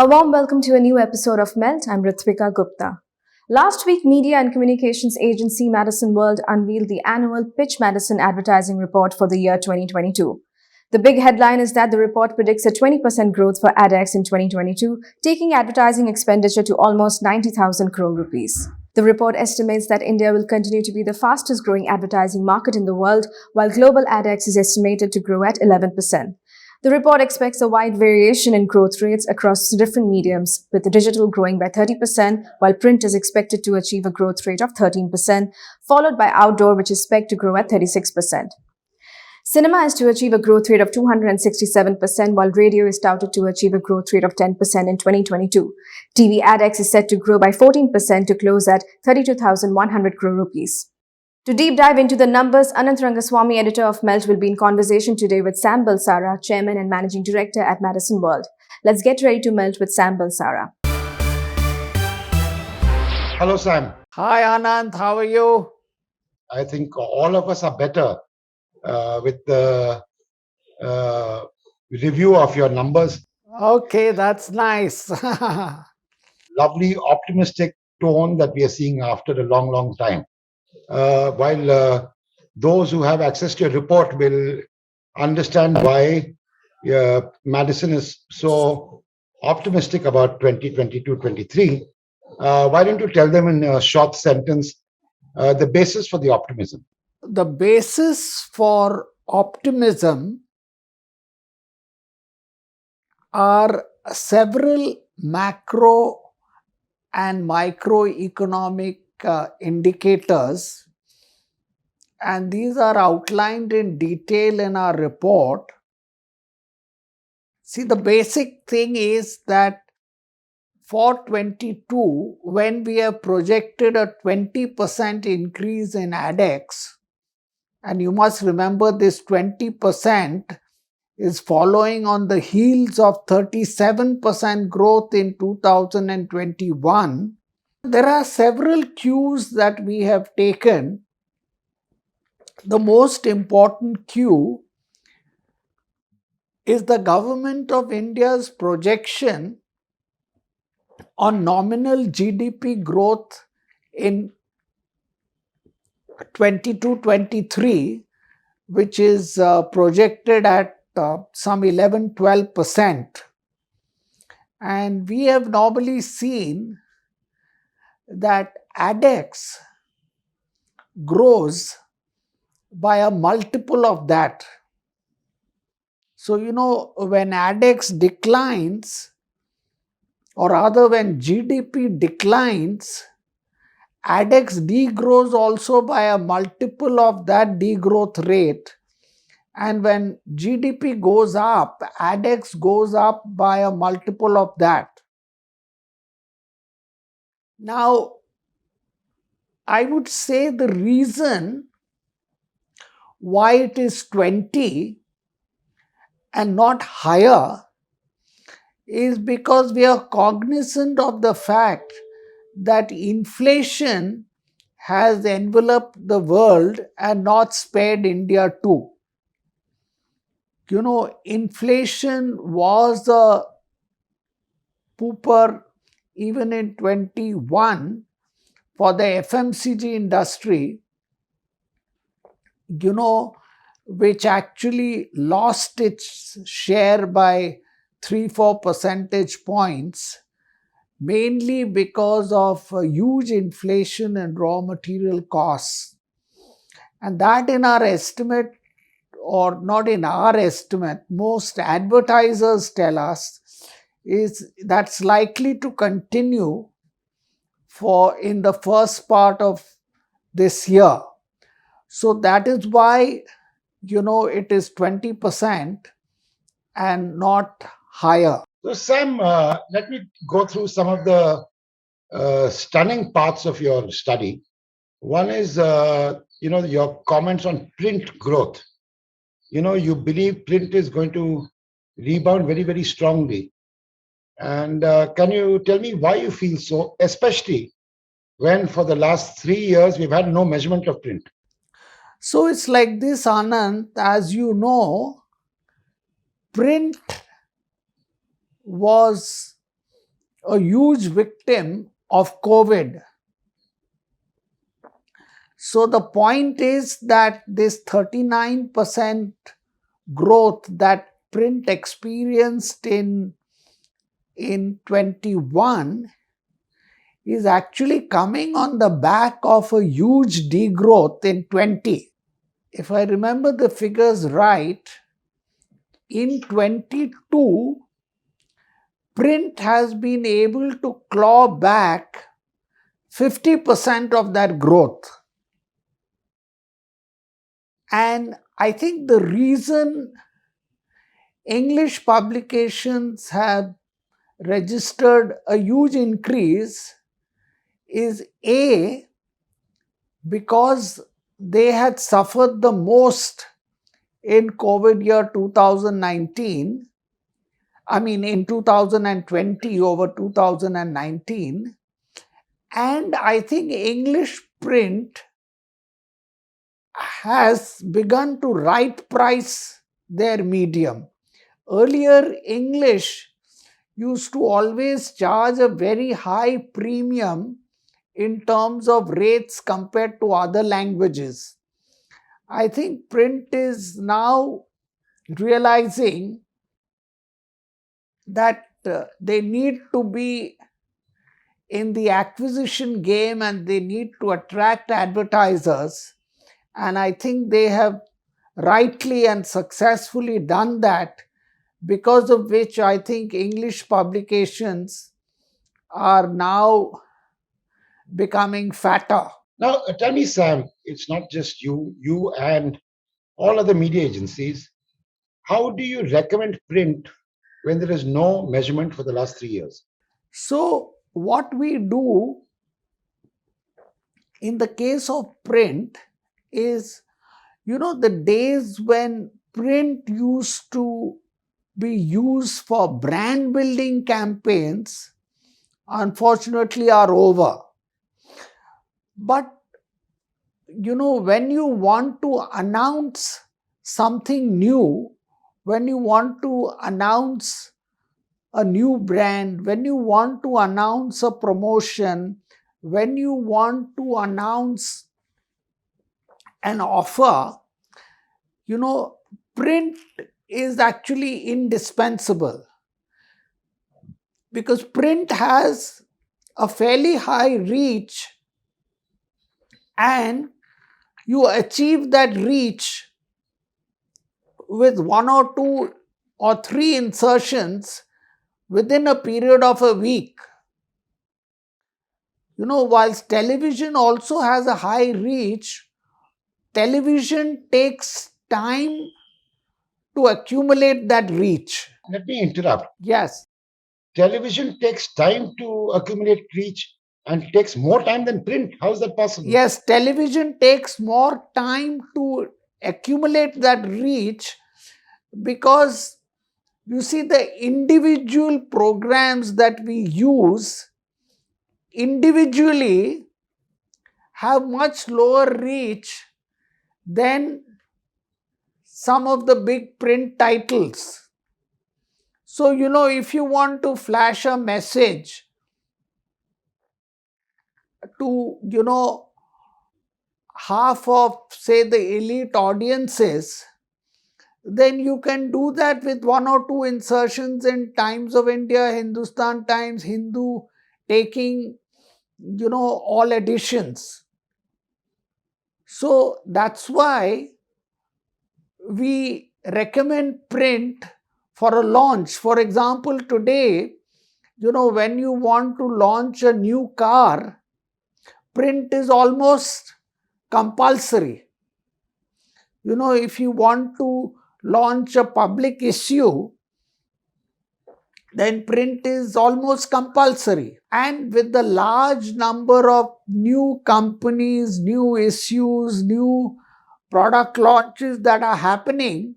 A warm welcome to a new episode of Melt. I'm Ritvika Gupta. Last week, media and communications agency Madison World unveiled the annual Pitch Madison Advertising Report for the year 2022. The big headline is that the report predicts a 20% growth for AdEx in 2022, taking advertising expenditure to almost 90,000 crore rupees. The report estimates that India will continue to be the fastest growing advertising market in the world, while global AdEx is estimated to grow at 11%. The report expects a wide variation in growth rates across different mediums, with digital growing by 30%, while print is expected to achieve a growth rate of 13%, followed by outdoor, which is expected to grow at 36%. Cinema is to achieve a growth rate of 267%, while radio is touted to achieve a growth rate of 10% in 2022. TV AdEx is set to grow by 14% to close at 32,100 crore rupees. To deep dive into the numbers, Anant Rangaswami, editor of Melt, will be in conversation today with Sam Balsara, chairman and managing director at Madison World. Let's get ready to melt with Sam Balsara. Hello, Sam. Hi, Anant. How are you? I think all of us are better with the review of your numbers. Okay, that's nice. Lovely, optimistic tone that we are seeing after a long, long time. While those who have access to your report will understand why Madison is so optimistic about 2022-23, why don't you tell them in a short sentence the basis for the optimism? The basis for optimism are several macro and microeconomic indicators, and these are outlined in detail in our report. See, the basic thing is that for 22, when we have projected a 20% increase in AdEx, and you must remember this 20% is following on the heels of 37% growth in 2021, there are several cues that we have taken. The most important cue is the Government of India's projection on nominal GDP growth in 22-23, which is projected at some 11-12%. And we have normally seen that AdEx grows by a multiple of that. So, when AdEx declines, or rather when GDP declines, AdEx degrows also by a multiple of that degrowth rate. And when GDP goes up, AdEx goes up by a multiple of that. Now, I would say the reason why it is 20 and not higher is because we are cognizant of the fact that inflation has enveloped the world and not spared India too. Inflation was a pooper even in 21 for the FMCG industry, which actually lost its share by 3-4 percentage points, mainly because of huge inflation and raw material costs. And that, in our estimate, or not in our estimate, most advertisers tell us is that's likely to continue in the first part of this year. So that is why it is 20% and not higher. So, Sam, let me go through some of the stunning parts of your study. One is, your comments on print growth. You believe print is going to rebound very, very strongly. And can you tell me why you feel so, especially when for the last 3 years we've had no measurement of print? So it's like this, Anant. As you know, print was a huge victim of COVID. So the point is that this 39% growth that print experienced in 21 is actually coming on the back of a huge degrowth in 20. If I remember the figures right, in 22, print has been able to claw back 50% of that growth. And I think the reason English publications have registered a huge increase is A, because they had suffered the most in COVID year 2019, in 2020 over 2019. And I think English print has begun to right price their medium. Earlier, English used to always charge a very high premium in terms of rates compared to other languages. I think print is now realizing that they need to be in the acquisition game and they need to attract advertisers. And I think they have rightly and successfully done that, because of which I think English publications are now becoming fatter. Now, tell me, Sam, it's not just you and all other media agencies. How do you recommend print when there is no measurement for the last 3 years? So, what we do in the case of print is, the days when print used to be used for brand building campaigns, unfortunately, are over. But, when you want to announce something new, when you want to announce a new brand, when you want to announce a promotion, when you want to announce an offer, print is actually indispensable, because print has a fairly high reach, and you achieve that reach with 1 or 2 or 3 insertions within a period of a week. Whilst television also has a high reach, television takes time to accumulate that reach. Let me interrupt. Yes. Television takes time to accumulate reach and takes more time than print. How is that possible? Yes, television takes more time to accumulate that reach, because you see, the individual programs that we use individually have much lower reach than some of the big print titles. So, if you want to flash a message to, half of, say, the elite audiences, then you can do that with 1 or 2 insertions in Times of India, Hindustan Times, Hindu, taking, all editions. So that's why we recommend print for a launch. For example, today, when you want to launch a new car, print is almost compulsory. If you want to launch a public issue, then print is almost compulsory. And with the large number of new companies, new issues, new product launches that are happening,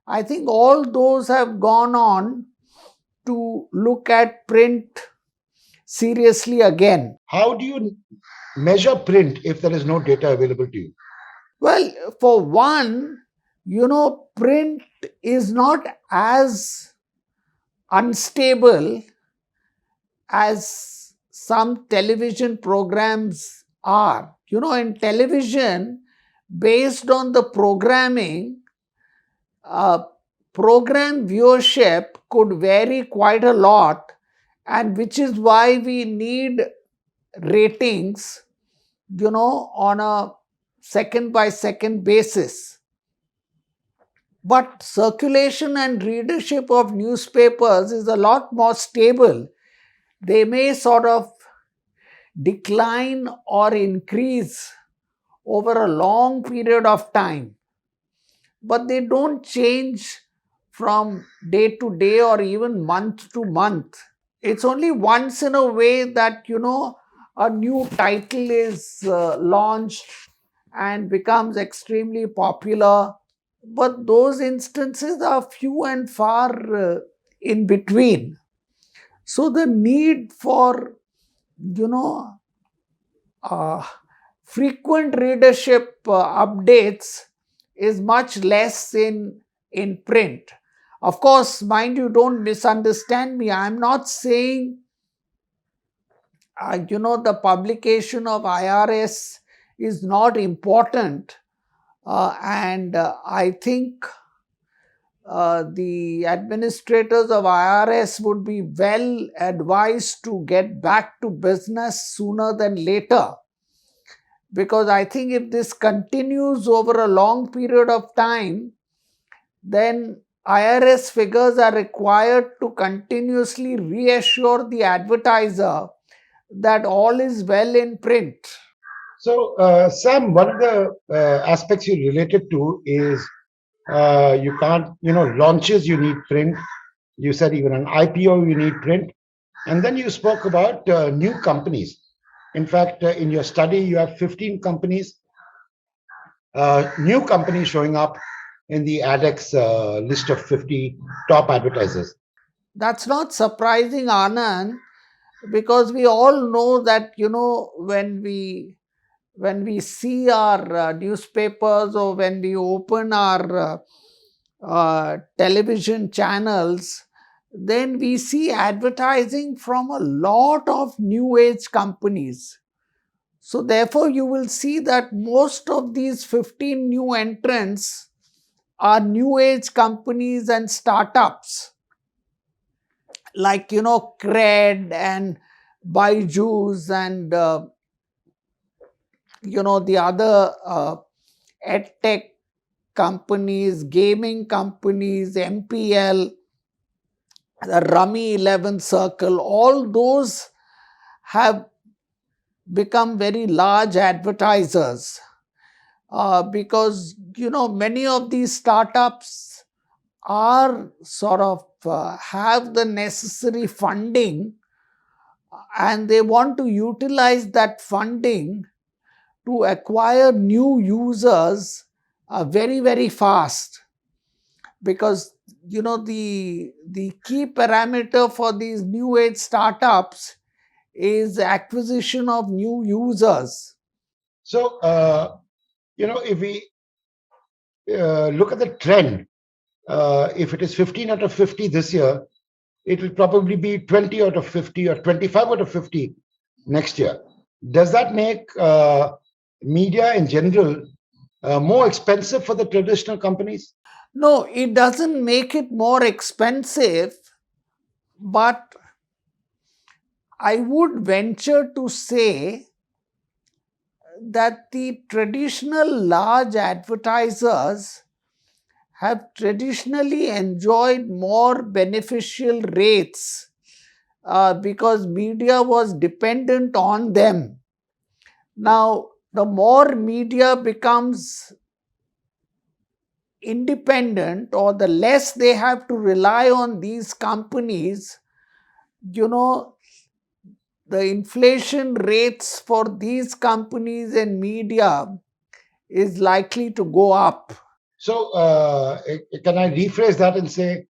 I think all those have gone on to look at print seriously again. How do you measure print if there is no data available to you? Well, for one, print is not as unstable as some television programs are. In television, based on the programming, program viewership could vary quite a lot, and which is why we need ratings, on a second by second basis. But circulation and readership of newspapers is a lot more stable. They may sort of decline or increase over a long period of time, but they don't change from day to day or even month to month. It's only once in a way that, a new title is launched and becomes extremely popular, but those instances are few and far in between. So the need for, you know, uh, frequent readership updates is much less in print. Of course, mind you, don't misunderstand me. I'm not saying, the publication of IRS is not important. And I think the administrators of IRS would be well advised to get back to business sooner than later. Because I think if this continues over a long period of time, then IRS figures are required to continuously reassure the advertiser that all is well in print. So, Sam, one of the aspects you related to is you can't, launches, you need print. You said even an IPO, you need print. And then you spoke about new companies. In fact, in your study, you have 15 companies, new companies showing up in the AdEx list of 50 top advertisers. That's not surprising, Anand, because we all know that, when we see our newspapers or when we open our television channels, then we see advertising from a lot of new age companies. So therefore, you will see that most of these 15 new entrants are new age companies and startups like, Cred and Byju's and, the other edtech companies, gaming companies, MPL, the Rummy 11 Circle, all those have become very large advertisers because, many of these startups are sort of have the necessary funding and they want to utilize that funding to acquire new users very, very fast. Because, the key parameter for these new age startups is acquisition of new users. So, if we look at the trend, if it is 15 out of 50 this year, it will probably be 20 out of 50 or 25 out of 50 next year. Does that make media in general more expensive for the traditional companies? No, it doesn't make it more expensive, but I would venture to say that the traditional large advertisers have traditionally enjoyed more beneficial rates because media was dependent on them. Now, the more media becomes independent or the less they have to rely on these companies, the inflation rates for these companies and media is likely to go up. So, can I rephrase that and say,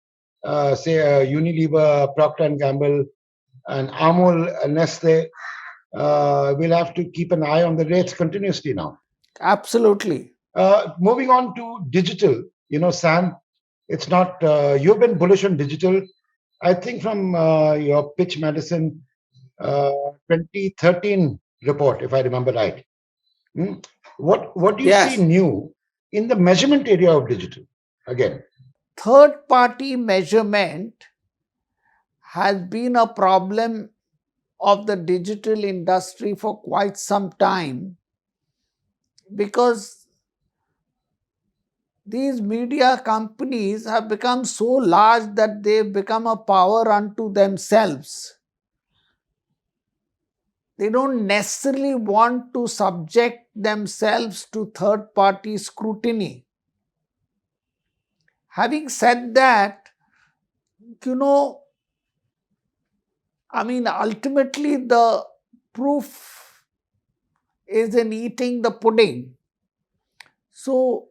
Unilever, Procter and Gamble, and Amul, Nestle will have to keep an eye on the rates continuously now? Absolutely. Moving on to digital, Sam, it's not, you've been bullish on digital. I think from your Pitch Madison 2013 report, if I remember right. What do you see Yes. new in the measurement area of digital? Again, Third party measurement has been a problem of the digital industry for quite some time, because these media companies have become so large that they've become a power unto themselves. They don't necessarily want to subject themselves to third party scrutiny. Having said that, you know, ultimately the proof is in eating the pudding. So,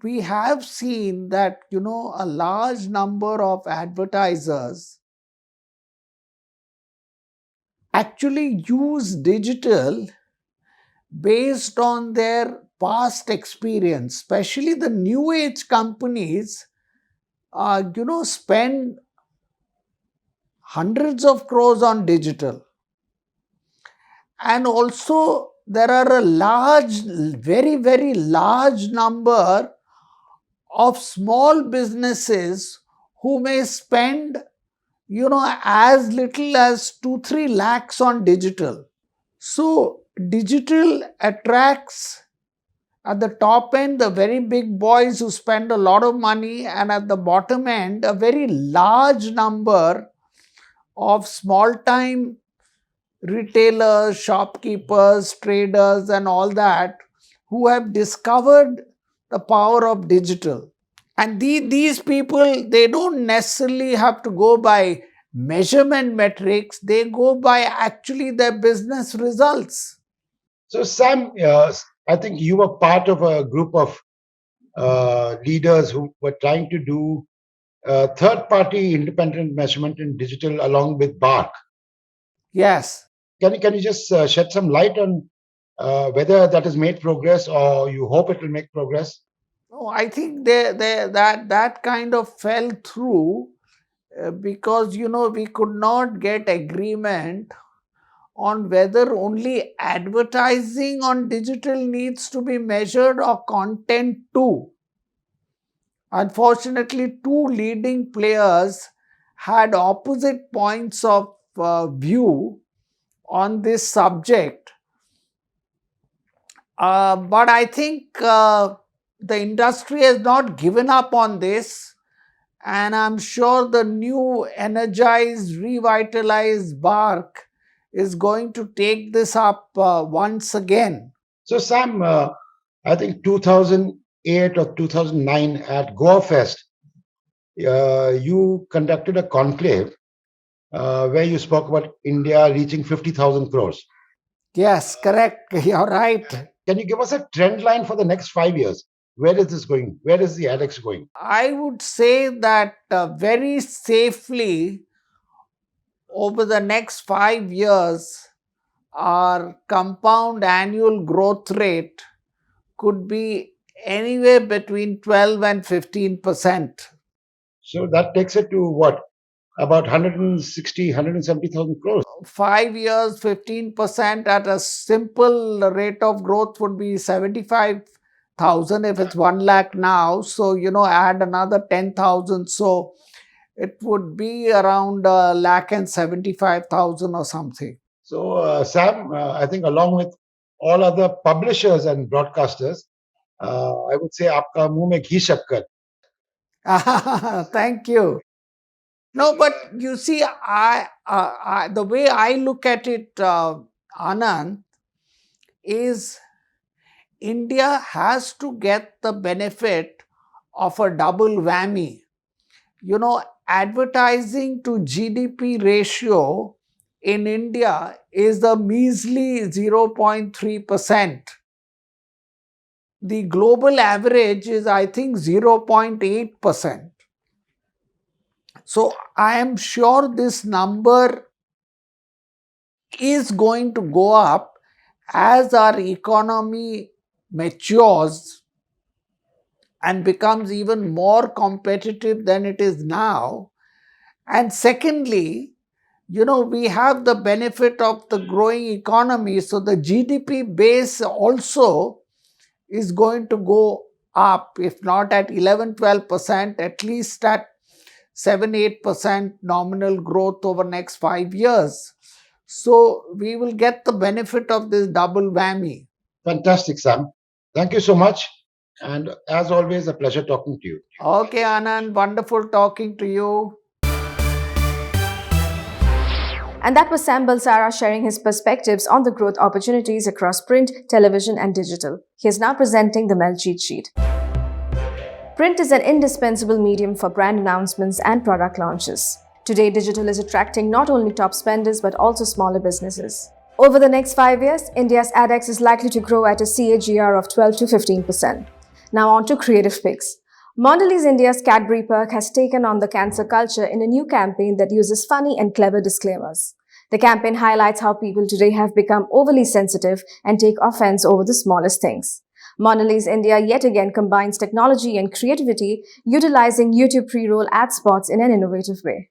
we have seen that, a large number of advertisers actually use digital based on their past experience, especially the new age companies, spend hundreds of crores on digital. And also, there are a large, very, very large number of small businesses who may spend, as little as 2-3 lakhs on digital. So, digital attracts at the top end the very big boys who spend a lot of money, and at the bottom end, a very large number of small time retailers, shopkeepers, traders, and all that, who have discovered the power of digital. And these people, they don't necessarily have to go by measurement metrics, they go by actually their business results. so Sam, I think you were part of a group of leaders who were trying to do third-party independent measurement in digital along with BARC. Yes. Can you just shed some light on whether that has made progress or you hope it will make progress? No, I think that kind of fell through because we could not get agreement on whether only advertising on digital needs to be measured or content too. Unfortunately, two leading players had opposite points of view on this subject. But I think the industry has not given up on this, and I'm sure the new energized, revitalized BARC is going to take this up once again. So Sam, I think 2008 or 2009 at Goa Fest, you conducted a conclave where you spoke about India reaching 50,000 crores. Yes, correct. You're right. Can you give us a trend line for the next 5 years? Where is this going? Where is the AdEx going? I would say that very safely over the next 5 years, our compound annual growth rate could be anywhere between 12 and 15%. So that takes it to what? About 160, 170,000 crores. 5 years, 15% at a simple rate of growth would be 75,000 if it's 1 lakh now. So, add another 10,000. So, it would be around a lakh and 75,000 or something. So, Sam, I think along with all other publishers and broadcasters, I would say आपका मुंह में घी शक्कर. Thank you. No, but you see, the way I look at it, Anand, is India has to get the benefit of a double whammy. Advertising to GDP ratio in India is the measly 0.3%. The global average is, I think, 0.8%. So, I am sure this number is going to go up as our economy matures and becomes even more competitive than it is now. And secondly, we have the benefit of the growing economy. So the GDP base also is going to go up, if not at 11-12%, at least at 7-8% nominal growth over next 5 years. So we will get the benefit of this double whammy. Fantastic, Sam. Thank you so much. And as always, a pleasure talking to you. Okay, Anand, wonderful talking to you. And that was Sam Balsara sharing his perspectives on the growth opportunities across print, television, and digital. He is now presenting the Melt cheat sheet. Print is an indispensable medium for brand announcements and product launches. Today, digital is attracting not only top spenders but also smaller businesses. Over the next 5 years, India's AdEx is likely to grow at a CAGR of 12 to 15%. Now on to creative picks. Mondelez India's Cadbury Perk has taken on the cancer culture in a new campaign that uses funny and clever disclaimers. The campaign highlights how people today have become overly sensitive and take offense over the smallest things. Mondelez India yet again combines technology and creativity, utilizing YouTube pre-roll ad spots in an innovative way.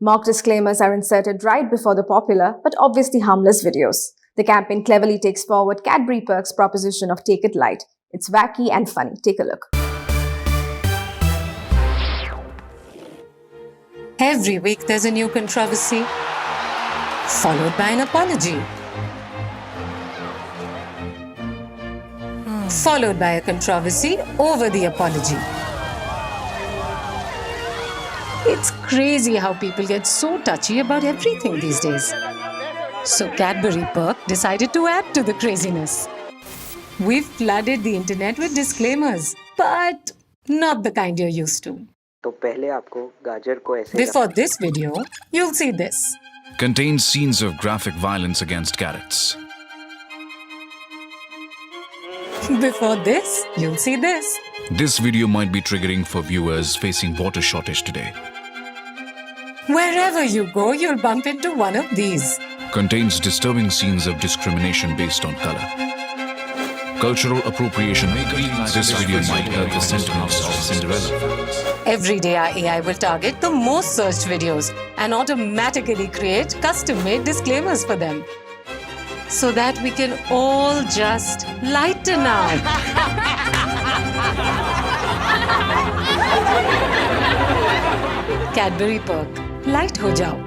Mock disclaimers are inserted right before the popular but obviously harmless videos. The campaign cleverly takes forward Cadbury Perk's proposition of take it light. It's wacky and funny. Take a look. Every week there's a new controversy, followed by an apology, followed by a controversy over the apology. It's crazy how people get so touchy about everything these days. So Cadbury Perk decided to add to the craziness. We've flooded the internet with disclaimers, but not the kind you're used to. तो पहले आपको गाजर को ऐसे Before this video, you'll see this. Contains scenes of graphic violence against carrots. Before this, you'll see this. This video might be triggering for viewers facing water shortage today. Wherever you go, you'll bump into one of these. Contains disturbing scenes of discrimination based on color. Cultural appropriation. This video might hurt the sentiments of Cinderella. Every day our AI will target the most searched videos and automatically create custom-made disclaimers for them. So that we can all just lighten up. Cadbury Perk. Light ho jao.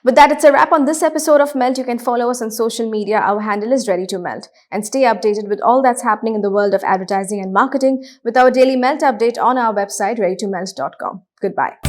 With that, it's a wrap on this episode of Melt. You can follow us on social media. Our handle is Ready to Melt. And stay updated with all that's happening in the world of advertising and marketing with our daily Melt update on our website, readytomelt.com. Goodbye.